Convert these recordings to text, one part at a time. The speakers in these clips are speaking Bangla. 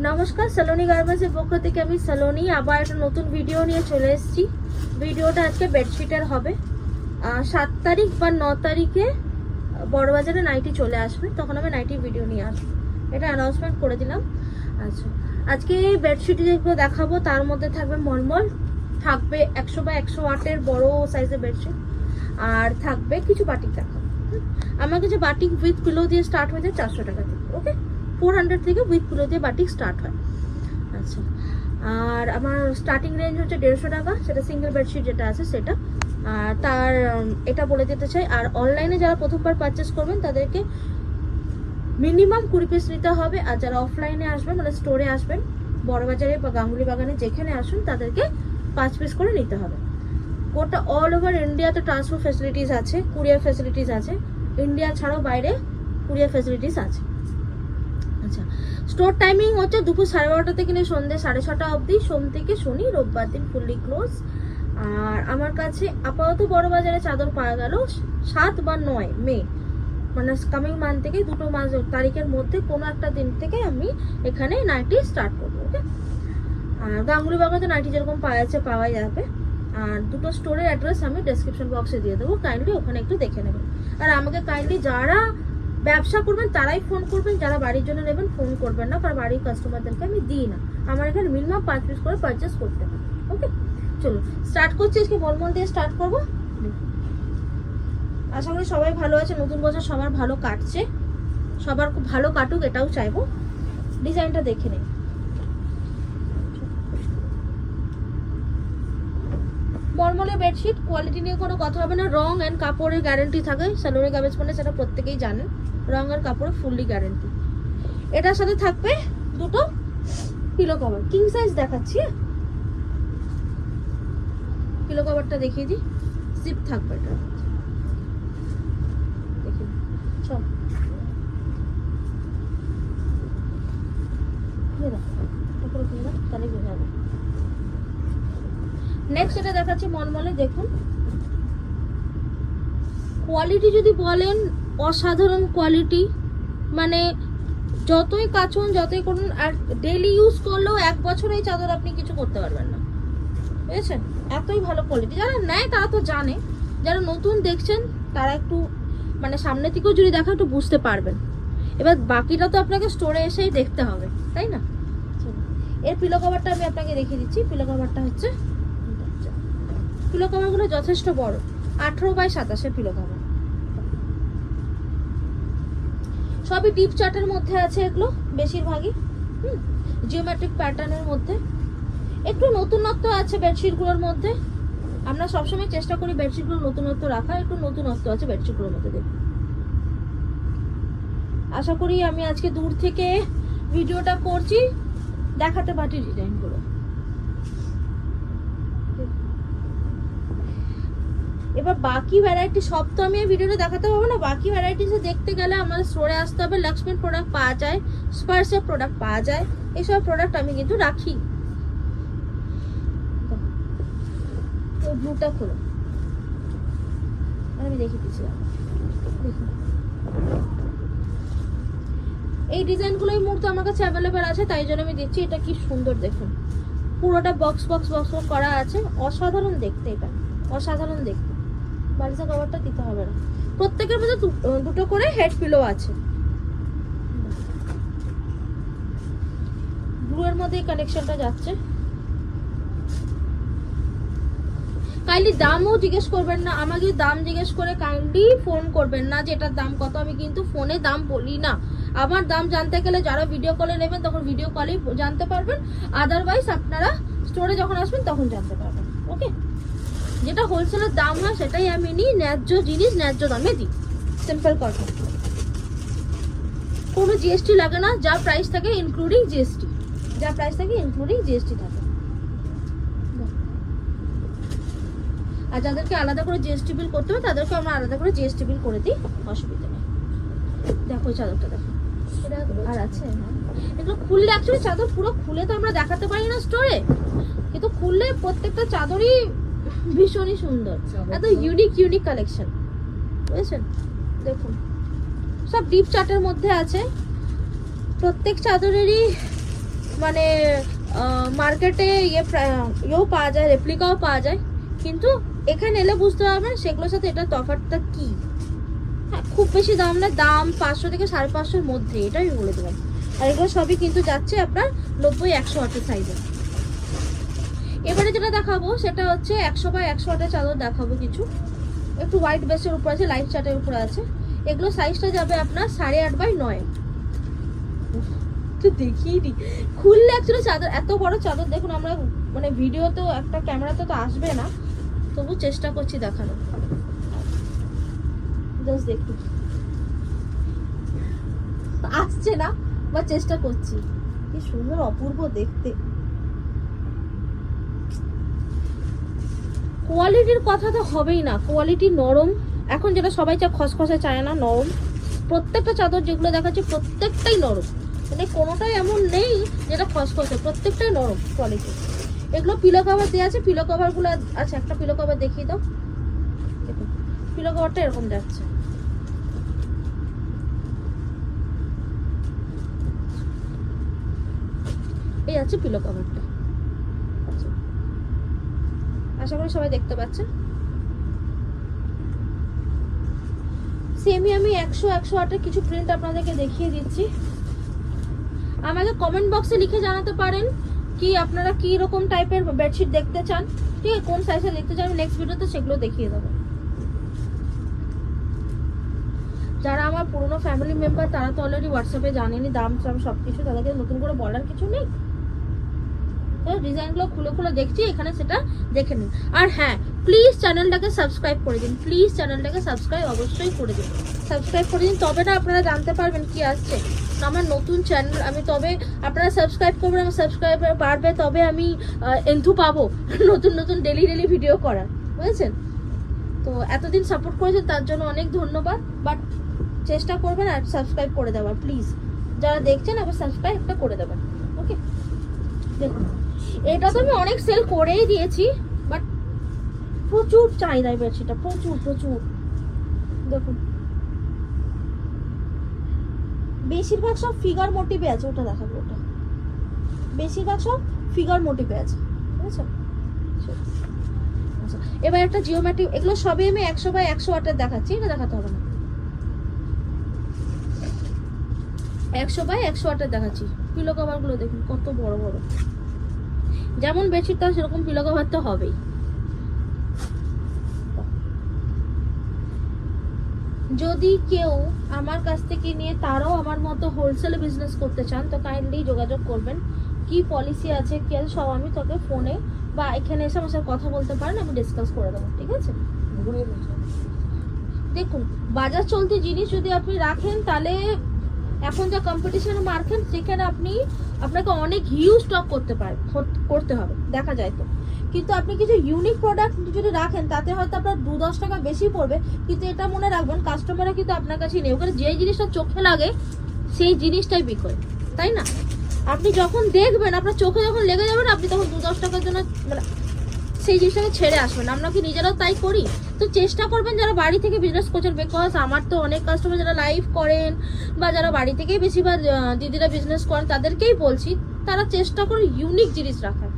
নমস্কার, সালোনি গার্মেন্টসের পক্ষ থেকে আমি সালোনি আবার একটা নতুন ভিডিও নিয়ে চলে এসেছি। ভিডিওটা আজকে বেডশিটের হবে। 7 তারিখ বা 9 তারিখে বড়বাজারে নাইটি চলে আসবে, তখন আমি নাইটি ভিডিও নিয়ে আসবো, এটা অ্যানাউন্সমেন্ট করে দিলাম। আচ্ছা, আজকে এই বেডশিট যেগুলো দেখাবো তার মধ্যে থাকবে মলমল, থাকবে 100 বা 108-এর বড় সাইজের বেডশিট, আর থাকবে কিছু বাটিক দেখাবো। আমার কাছে বাটিক উইথ পিলো দিয়ে স্টার্ট হয়ে যায় 400 টাকা থেকে, ওকে 400 থেকে উইথ পিলো দিয়ে বাটিক স্টার্ট হয়। আচ্ছা, আর আমার স্টার্টিং রেঞ্জ হচ্ছে 150 টাকা, সেটা সিঙ্গেল বেডশিট যেটা আছে সেটা। আর তার এটা বলে দিতে চাই, আর অনলাইনে যারা প্রথমবার পারচেস করবেন তাদেরকে মিনিমাম 20 পিস নিতে হবে, আর যারা অফলাইনে আসবেন মানে স্টোরে আসবেন, বড়বাজারে বা গাঙ্গুলি বাগানে যেখানে আসুন তাদেরকে 5 পিস করে নিতে হবে। গোটা অল ওভার ইন্ডিয়াতে ট্রান্সপোর্ট ফ্যাসিলিটিস আছে, কুরিয়ার ফ্যাসিলিটিস আছে, ইন্ডিয়া ছাড়াও বাইরে কুরিয়ার ফ্যাসিলিটিস আছে। আচ্ছা, স্টোর টাইমিং হচ্ছে দুপুর 12:30 থেকে নিয়ে সন্ধ্যে 6:30 অবধি, সোম থেকে শনি, রোববার দিন ফুললি ক্লোজ। আর আমার কাছে আপাতত বড়বাজারে চাদর পাওয়া গেল 7 বা 9 মে, মানে কামিং মান্থ থেকে দুটো মাস তারিখের মধ্যে কোনো একটা দিন থেকে আমি এখানে নাইটি স্টার্ট করবো, ওকে। আর গাঙ্গুলি বাগানে নাইটি যেরকম পাওয়া যাবে। আর দুটো স্টোরের অ্যাড্রেস আমি ডেসক্রিপশন বক্সে দিয়ে দেবো, কাইন্ডলি ওখানে একটু দেখে নেবেন। আর আমাকে কাইন্ডলি যারা ব্যবসা করবেন তারাই ফোন করবেন, যারা বাড়ির জন্য নেবেন ফোন করবেন না, কারণ বাড়ির কাস্টমারদেরকে আমি দিই না। আমার এখানে মিনিমাম 5 পিস করে পারচেস করতে হবে, ওকে। চলো স্টার্ট করছি, আজকে মলমল দিয়ে স্টার্ট করবো। আশা করি সবাই ভালো আছে, নতুন বছর সবার ভালো কাটছে, সবার খুব ভালো কাটুক এটাও চাইবো। ডিজাইনটা দেখে নেই। মলমলের বেডশিট কোয়ালিটি নিয়ে কোনো কথা হবে না, রং অ্যান্ড কাপড়ের গ্যারেন্টি থাকে। সালোরি গার্মেন্টস মানে সেটা প্রত্যেকেই জানেন, রং আর কাপড়ের ফুললি গ্যারেন্টি। এটার সাথে থাকবে দুটো পিলো কভার, কিং সাইজ দেখাচ্ছি। পিলো কভারটা দেখিয়ে দিই, জিপ থাকবে এটা, দেখি চল তাহলে বোঝা যাবে। নেক্সট এটা দেখাচ্ছি মলমলে, দেখুন কোয়ালিটি যদি বলেন অসাধারণ কোয়ালিটি, মানে যতই কাচুন যতই করুন, আর ডেইলি ইউজ করলেও 1 বছর এই চাদর আপনি কিছু করতে পারবেন না, বুঝেছেন? এতই ভালো কোয়ালিটি। যারা নেয় তারা তো জানে, যারা নতুন দেখছেন তারা একটু মানে সামনে থেকেও যদি দেখা একটু বুঝতে পারবেন। এবার বাকিটা তো আপনাকে স্টোরে এসেই দেখতে হবে, তাই না? এর পিলো কভারটা আমি আপনাকে দেখিয়ে দিচ্ছি। পিলো কভারটা হচ্ছে, পিলো কভারগুলো যথেষ্ট বড়, 18x27 পিলো কভার, সবই ডিপ চার্টের মধ্যে আছে এগুলো বেশিরভাগই, জিওমেট্রিক প্যাটার্নের মধ্যে। একটু নতুনত্ব আছে বেডশিটগুলোর মধ্যে, আমরা সবসময় চেষ্টা করি বেডশিটগুলো নতুনত্ব রাখার, একটু নতুনত্ব আছে বেডশিটগুলোর মধ্যে। দেখুন, আশা করি আমি আজকে দূর থেকে ভিডিওটা করছি, দেখাতে পারি ডিজাইনগুলো। এবার বাকি ভ্যারাইটি সব তো আমি এই ভিডিওতে দেখাতে পারবো না, বাকি ভ্যারাইটিস দেখতে গেলে আমাদের স্টোরে আসতে হবে। লক্ষ্মীর প্রোডাক্ট পাওয়া যায়, স্পার্সের প্রোডাক্ট পাওয়া যায়, এইসব প্রোডাক্ট আমি কিন্তু রাখি। ওই ব্লুটা খোলো, আমি দেখিয়ে দিচ্ছি। দেখুন এই ডিজাইনগুলো এই মুহূর্তে আমার কাছে অ্যাভেলেবেল আছে, তাই জন্য আমি দিচ্ছি। এটা কি সুন্দর দেখুন, পুরোটা বক্স বক্স বক্স করা আছে, অসাধারণ দেখতে, এটা অসাধারণ দেখতে। বালিশের কভারটা দিতে হবে না, প্রত্যেকের মধ্যে দুটো করে হেড পিলো আছে। ব্লু এর মধ্যে এই কানেকশনটা যাচ্ছে। কাইন্ডলি দামও জিজ্ঞেস করবেন না, আমাকে দাম জিজ্ঞেস করে কাইন্ডলি ফোন করবেন না যে এটার দাম কত। আমি কিন্তু ফোনে দাম বলি না, আমার দাম জানতে গেলে যারা ভিডিও কলে নেবেন তখন ভিডিও কলেই জানতে পারবেন, আদারওয়াইজ আপনারা স্টোরে যখন আসবেন তখন জানতে পারবেন, ওকে। যেটা হোলসেলের দাম হয় সেটাই আমি নিই, ন্যায্য জিনিস ন্যায্য দামে দিই, সিম্পল কথা। কোনো জিএসটি লাগে না, যা প্রাইস থাকে ইনক্লুডিং জিএসটি, যা প্রাইস থাকে ইনক্লুডিং জিএসটি থাকে। আর যাদেরকে আলাদা করে জিএসটি বিল করতে হবে তাদেরকে আমরা আলাদা করে জিএসটি বিল করে দিই, অসুবিধা নেই। দেখো এই চাদরটা দেখো, আর আছে এগুলো খুললে অ্যাকচুয়ালি চাদর পুরো খুলে তো আমরা দেখাতে পারি না স্টোরে, কিন্তু খুললে প্রত্যেকটা চাদরই ভীষণই সুন্দর, এত ইউনিক কালেকশন, বুঝেছেন? দেখুন সব ডিপ চার্টের মধ্যে আছে, প্রত্যেক চাদরেরই মানে মার্কেটে ইয়েও পাওয়া যায়, রেপ্লিকাও পাওয়া যায়, কিন্তু এখানে এলে বুঝতে পারবেন সেগুলোর সাথে এটা তফাৎটা কি। হ্যাঁ, খুব বেশি দাম না, দাম 500 থেকে 550-এর মধ্যে, এটাই বলে দেবেন। আর এগুলো সবই কিন্তু যাচ্ছে আপনার 90-100 ওয়াটের সাইজে। এবারে যেটা দেখাবো সেটা হচ্ছে 100x100 ওয়াটের চাদর দেখাবো কিছু, একটু হোয়াইট বেসের উপর আছে, লাইট চার্টের উপর আছে। এগুলো সাইজটা যাবে আপনার 8.5x9। তো দেখিয়ে দিই, খুললে অ্যাকচুয়ালি চাদর, এত বড় চাদর দেখুন, আমরা মানে ভিডিওতেও একটা ক্যামেরাতে তো আসবে না, তবু চেষ্টা করছি দেখানো। জাস্ট দেখুন, আসছে না বা চেষ্টা করছি, কি সুন্দর অপূর্ব দেখতে। কোয়ালিটির কথা তো হবেই না, কোয়ালিটি নরম, এখন যেটা সবাই চায় খসখসে চায় না, নরম। প্রত্যেকটা চাদর যেগুলো দেখাচ্ছে প্রত্যেকটাই নরম, মানে কোনোটাই এমন নেই যেটা খসখসে, প্রত্যেকটাই নরম কোয়ালিটি। এগুলো পিলো কভার দেওয়া আছে, পিলো কভারগুলো আচ্ছা একটা পিলো কভার দেখিয়ে দাও। দেখুন পিলো কভারটা এরকম যাচ্ছে, এই আছে পিলো কভারটা। আচ্ছা, আশা করি সবাই দেখতে পাচ্ছেন। সেমই আমি 100-108 কিছু প্রিন্ট আপনাদেরকে দেখিয়ে দিচ্ছি। আমাকে কমেন্ট বক্সে লিখে জানাতে পারেন কি আপনারা কি রকম টাইপের বেডশিট দেখতে চান, ঠিক আছে, কোন সাইজে দেখতে চান, আমি নেক্সট ভিডিওতে সেগুলো দেখিয়ে দেবো। যারা আমার পুরনো ফ্যামিলি মেম্বার তারা তো অলরেডি হোয়াটসঅ্যাপে জানেনি দাম টাম সবকিছু, তাদেরকে নতুন করে বলার কিছু নেই। ডিজাইনগুলো খুলে খুলে দেখছি, এখানে সেটা দেখে নিন। আর হ্যাঁ, প্লিজ চ্যানেলটাকে সাবস্ক্রাইব করে দিন, প্লিজ চ্যানেলটাকে সাবস্ক্রাইব অবশ্যই করে দিন, সাবস্ক্রাইব করে দিন, তবে না আপনারা জানতে পারবেন কি আসছে আমার নতুন চ্যানেল। আমি তবে আপনারা সাবস্ক্রাইব করবেন, আমার সাবস্ক্রাইবার বাড়বে, তবে আমি এন্থু পাবো নতুন নতুন ডেলি ভিডিও করার, বুঝেছেন? তো এতদিন সাপোর্ট করেছেন তার জন্য অনেক ধন্যবাদ, বাট চেষ্টা করবেন আর সাবস্ক্রাইব করে দেওয়ার, প্লিজ যারা দেখছেন আবার সাবস্ক্রাইব একটা করে দেবেন, ওকে? দেখুন এটা তো আমি অনেক সেল করেই দিয়েছি, বাট প্রচুর চাহিদা বেডশিটটা, প্রচুর প্রচুর। দেখুন বেশিরভাগ সব ফিগার মোটিভে আছে, ওটা দেখাবো, ওটা বেশিরভাগ সব ফিগার মোটিভে আছে, বুঝেছো? আচ্ছা, এবার একটা জিওমেট্রি, এগুলো সবই আমি 100x100 ওয়াটের দেখাচ্ছি, এটা দেখাতে হবে না, 100x100 ওয়াটের দেখাচ্ছি। পিলো কভার গুলো দেখুন কত বড় বড়, যেমন বেডশিট তাও সেরকম পিলো কভার তো হবেই। যদি কেউ আমার কাছ থেকে নিয়ে তারাও আমার মতো হোলসেলে বিজনেস করতে চান তো কাইন্ডলি যোগাযোগ করবেন। কি পলিসি আছে কি আছে সব আমি তোকে ফোনে বা এখানে এসে আমার সাথে কথা বলতে পারেন, আমি ডিসকাস করে দেবো, ঠিক আছে? দেখুন বাজার চলতি জিনিস যদি আপনি রাখেন তাহলে এখন যা কম্পিটিশন মার্কেট, যেখানে আপনাকে অনেক হিউজ স্টক করতে হবে, দেখা যায় তো। কিন্তু আপনি কিছু ইউনিক প্রোডাক্ট যদি রাখেন তাতে হয়তো আপনার 2-10 টাকা বেশি পড়বে, কিন্তু এটা মনে রাখবেন কাস্টমাররা কিন্তু আপনার কাছেই নেই, ওখানে যে জিনিসটা চোখে লাগে সেই জিনিসটাই বিক্রয়, তাই না? আপনি যখন দেখবেন আপনার চোখে যখন লেগে যাবেন, আপনি তখন 2-10 টাকার জন্য মানে সেই জিনিসটাকে ছেড়ে আসবেন। আমরা কি নিজেরাও তাই করি? তো চেষ্টা করবেন যারা বাড়ি থেকে বিজনেস করছেন, বিকজ আমার তো অনেক কাস্টমার যারা লাইভ করেন বা যারা বাড়ি থেকেই বেশিরভাগ দিদিরা বিজনেস করেন তাদেরকেই বলছি, তারা চেষ্টা করুন ইউনিক জিনিস রাখার।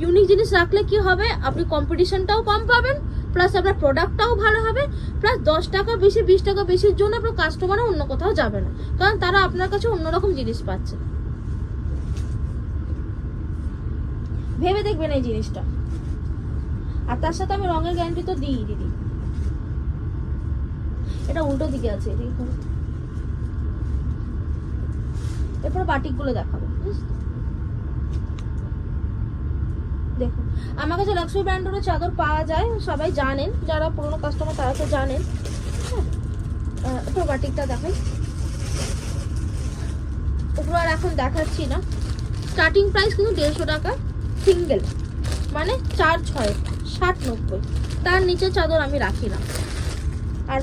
ইউনিক জিনিস রাখলে কি হবে, আপনি কম্পিটিশনটাও কম পাবেন, প্লাস আপনার প্রোডাক্টটাও ভালো হবে, প্লাস 10 টাকা বেশি 20 টাকা বেশির জন্য আপনার কাস্টমারও অন্য কোথাও যাবে না, কারণ তারা আপনার কাছে অন্যরকম জিনিস পাচ্ছে। ভেবে দেখবেন এই জিনিসটা। আর তার সাথে আমি রঙের গ্যারান্টি তো দিই দিদি। এটা উল্টো দিকে আছে, এরপর বাটিক গুলো দেখাবো। দেখুন আমার কাছে লাক্সারি ব্র্যান্ডের চাদর পাওয়া যায়, সবাই জানেন, যারা পুরনো কাস্টমার তারা তো জানেন। এরপর বাটিকটা দেখাই, ওগুলো আর এখন দেখাচ্ছি না। স্টার্টিং প্রাইস কিন্তু 150 টাকা সিঙ্গেল, মানে 4-6 60-90, তার নিচে চাদর আমি রাখি না। আর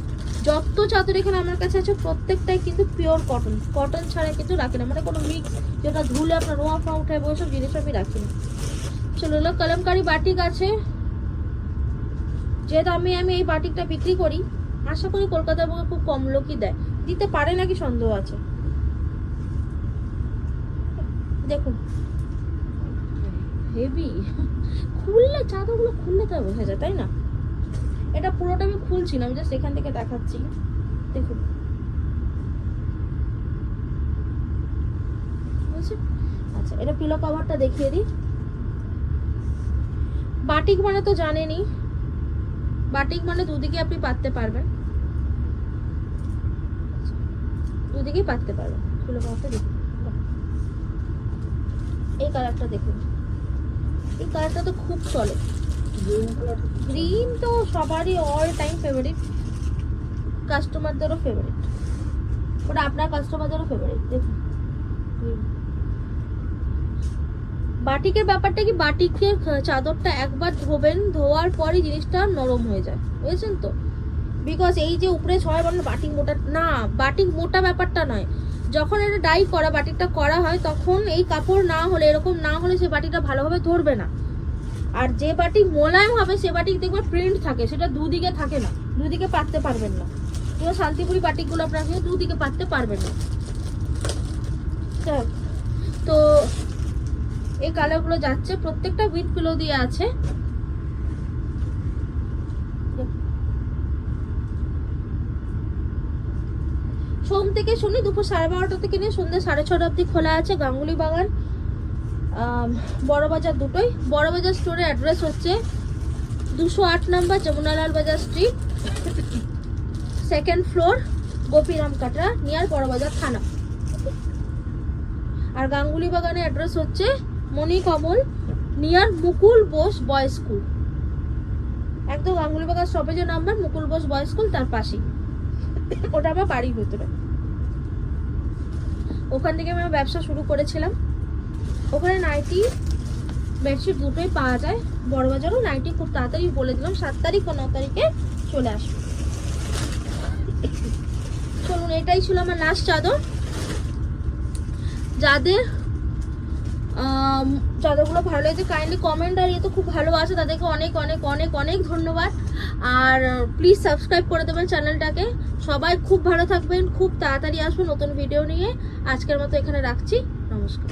যত চাদর এখানে আমার কাছে আছে প্রত্যেকটাই কিন্তু পিওর কটন, কটন ছাড়া কিন্তু রাখি না, মানে কোনো মিক্স যেটা ধুলে আপনার রোয়া ফা উঠে ওইসব জিনিস আমি রাখি না। চলো কলমকারি বাটিক আছে, যে দামে আমি এই বাটিকটা বিক্রি করি আশা করি কলকাতার বুকে খুব কম লোকই দেয়, দিতে পারে নাকি সন্দেহ আছে। দেখুন হেভি, খুললে চাদরগুলো খুললে তা বোঝা যায়, তাই না? এটা পুরোটা আমি খুলছি না, আমি জাস্ট এখান থেকে দেখাচ্ছি। দেখুন আচ্ছা, এটা পিলো কভারটা দেখিয়ে দিই। বাটিক মানে তো জানেনই, বাটিক মানে দুদিকে আপনি পাততে পারবেন, দুদিকেই পাততে পারবেন। পিলো কভারটা দেখুন, এই কালারটা দেখুন, এই কালারটা তো খুব চলে। গ্রিন তো সবারই অল টাইম ফেভারিট, কাস্টমারদেরও ফেভারিট, ওটা আপনার কাস্টমারদেরও ফেভারিট। দেখুন বাটিকের ব্যাপারটা কি, বাটিকের চাদরটা একবার ধোবেন, ধোয়ার পরই জিনিসটা নরম হয়ে যায়, বুঝেছেন তো? বিকজ এই যে উপরে সবাই বলেন বাটিক মোটা, না বাটিক মোটা ব্যাপারটা নয়। যখন এটা ডাই করা বাটিকটা করা হয় তখন এই কাপড় না হলে, এরকম না হলে সে বাটিকটা ভালোভাবে ধরবে না। আর যে বাটিক মোলায়েম হবে সে বাটিক দেখবে প্রিন্ট থাকে, সেটা দুদিকে থাকে না, দুদিকে পাততে পারবেন না। যেমন শান্তিপুরি বাটিকগুলো আপনাকে দুদিকে পাততে পারবেন না। তো এই কালারগুলো যাচ্ছে, প্রত্যেকটা উইথ পিলো দিয়ে আছে। সোম থেকে শনি দুপুর 12:30 থেকে নিয়ে সন্ধ্যা 6:30 অবধি খোলা আছে। গাঙ্গুলি বাগান, বড়বাজার দুটোই। বড়বাজার স্টোরের অ্যাড্রেস হচ্ছে 208 নম্বর Jamunalal Bazar street, 2nd floor, Gopiram Katra, near Barabazar থানা। আর গাঙ্গুলি বাগানের অ্যাড্রেস হচ্ছে Manikamal, near Mukul Bose boys school, একদম গাঙ্গুলি বাগান স্টপেজের number, Mukul Bose boys school তার পাশেই, ওটা আমার বাড়ির ভিতরে। ওখান থেকে আমি ব্যবসা শুরু করেছিলাম। ওখানে নাইটি বেডশিট দুটোই পাওয়া যায়। বড়বাজারও নাইটি খুব তাড়াতাড়ি বলে দিলাম 7 তারিখ ও 9 তারিখে চলে আসবে। চলুন, এটাই ছিল আমার লাস্ট চাদর। যাদের চাদরগুলো ভালো লেগেছে কাইন্ডলি কমেন্ট, আর ইয়ে তো খুব ভালো আছে, তাদেরকে অনেক অনেক অনেক অনেক ধন্যবাদ। আর প্লিজ সাবস্ক্রাইব করে দেবেন চ্যানেলটাকে। সবাই খুব ভালো থাকবেন, খুব তাড়াতাড়ি আসবো নতুন ভিডিও নিয়ে। আজকের মতো এখানে রাখছি, নমস্কার।